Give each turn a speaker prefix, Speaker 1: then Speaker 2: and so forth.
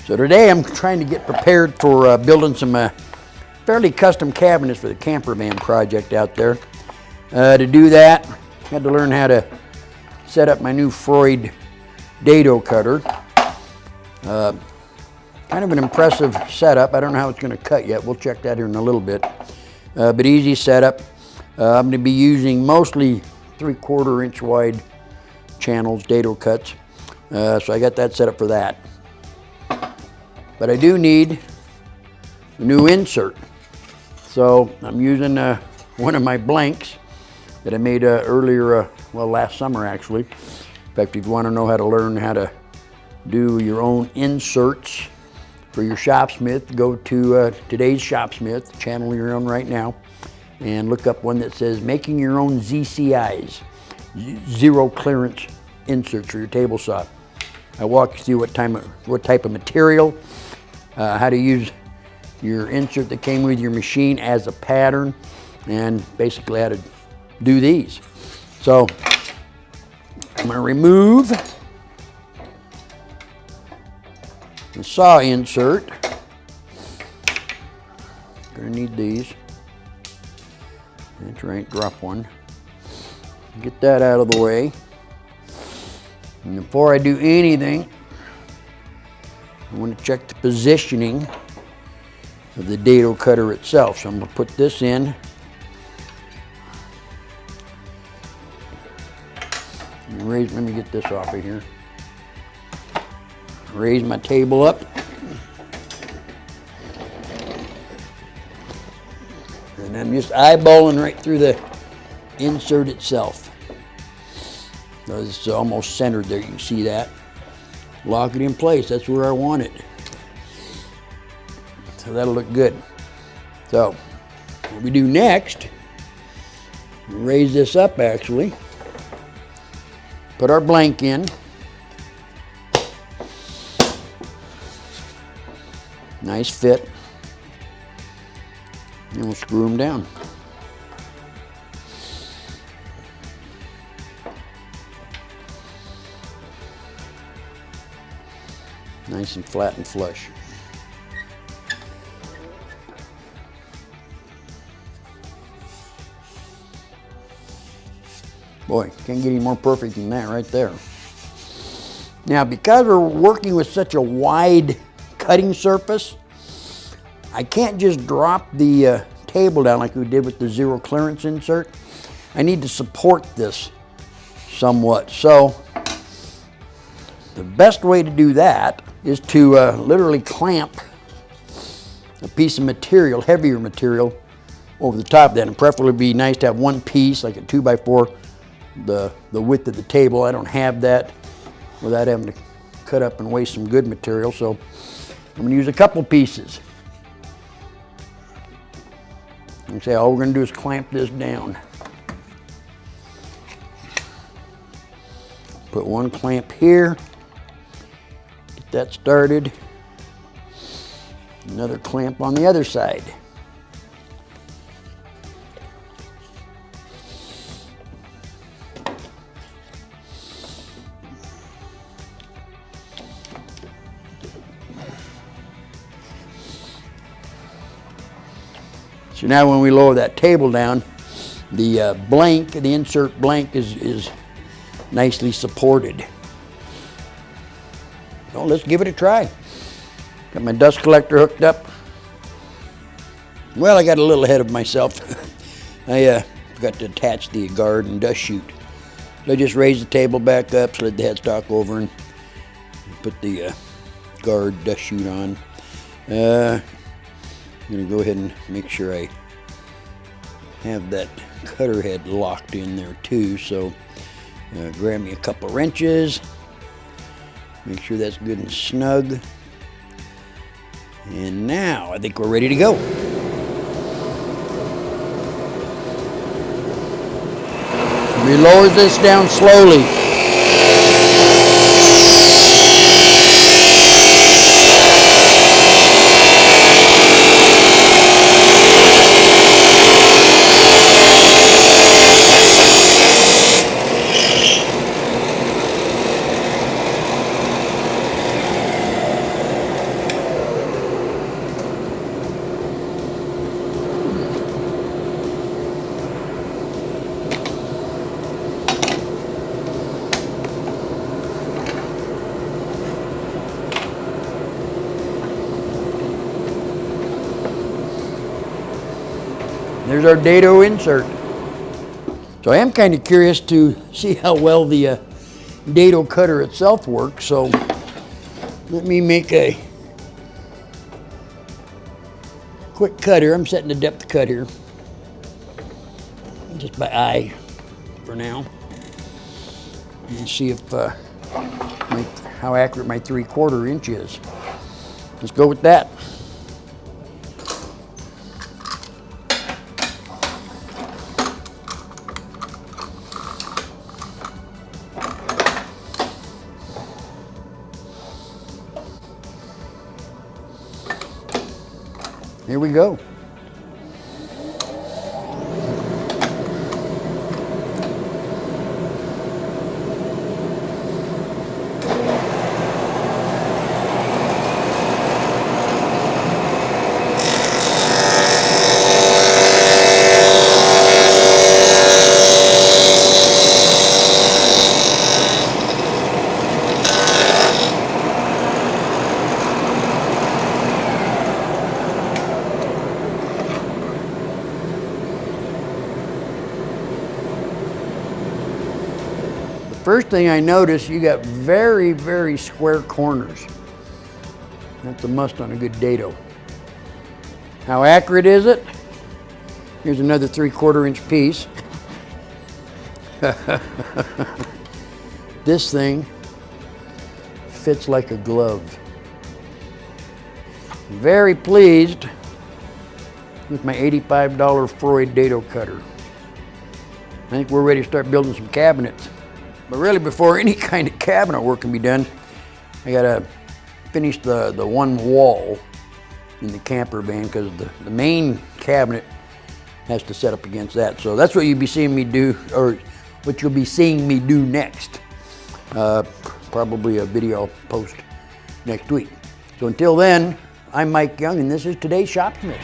Speaker 1: So today I'm trying to get prepared for building some fairly custom cabinets for the camper van project out there. To do that, I had to learn how to set up my new Freud Dado cutter. Kind of an impressive setup. I don't know how it's going to cut yet. We'll check that here in a little bit. But easy setup. I'm going to be using mostly 3/4 inch wide channels, dado cuts. So I got that set up for that. But I do need a new insert. So I'm using one of my blanks that I made earlier, well, last summer actually. In fact, if you want to know how to learn how to do your own inserts for your Shopsmith, go to today's Shopsmith, channel you're on right now, and look up one that says making your own ZCIs, zero clearance inserts for your table saw. I walk you through what type of material, how to use your insert that came with your machine as a pattern, and basically how to do these. So I'm going to remove the saw insert. Going to need these. That's right, drop one. Get that out of the way. And before I do anything, I want to check the positioning of the dado cutter itself. So I'm going to put this in. Let me get this off of here. Raise my table up. And I'm just eyeballing right through the insert itself. So it's almost centered there, you can see that. Lock it in place, that's where I want it. So that'll look good. So what we do next, raise this up actually. Put our blank in. Nice fit. And we'll screw them down. Nice and flat and flush. Boy, can't get any more perfect than that right there. Now, because we're working with such a wide cutting surface, I can't just drop the table down like we did with the zero clearance insert. I need to support this somewhat. So the best way to do that is to literally clamp a piece of material, heavier material, over the top of that. And preferably it'd be nice to have one piece, like a 2x4, the width of the table. I don't have that without having to cut up and waste some good material. So I'm gonna use a couple pieces. And say all we're gonna do is clamp this down. Put one clamp here, get that started. Another clamp on the other side. So now when we lower that table down, the blank, the insert blank is nicely supported. So let's give it a try. Got my dust collector hooked up. Well, I got a little ahead of myself. I forgot to attach the guard and dust chute. So I just raised the table back up, slid the headstock over, and put the guard dust chute on. I'm going to go ahead and make sure I have that cutter head locked in there too. So grab me a couple wrenches, make sure that's good and snug. And now I think we're ready to go. We lower this down slowly. There's our dado insert. So I am kind of curious to see how well the dado cutter itself works. So let me make a quick cut here. I'm setting the depth cut here, just by eye for now. And see if how accurate my 3/4 inch is. Let's go with that. Here we go. First thing I notice, you got very, very square corners. That's a must on a good dado. How accurate is it? Here's another 3/4 inch piece. This thing fits like a glove. Very pleased with my $85 Freud Dado cutter. I think we're ready to start building some cabinets. But really, before any kind of cabinet work can be done, I gotta finish the one wall in the camper van, because the main cabinet has to set up against that. So that's what you'll be seeing me do, or what you'll be seeing me do next. Probably a video I'll post next week. So until then, I'm Mike Young, and this is today's Shopsmith.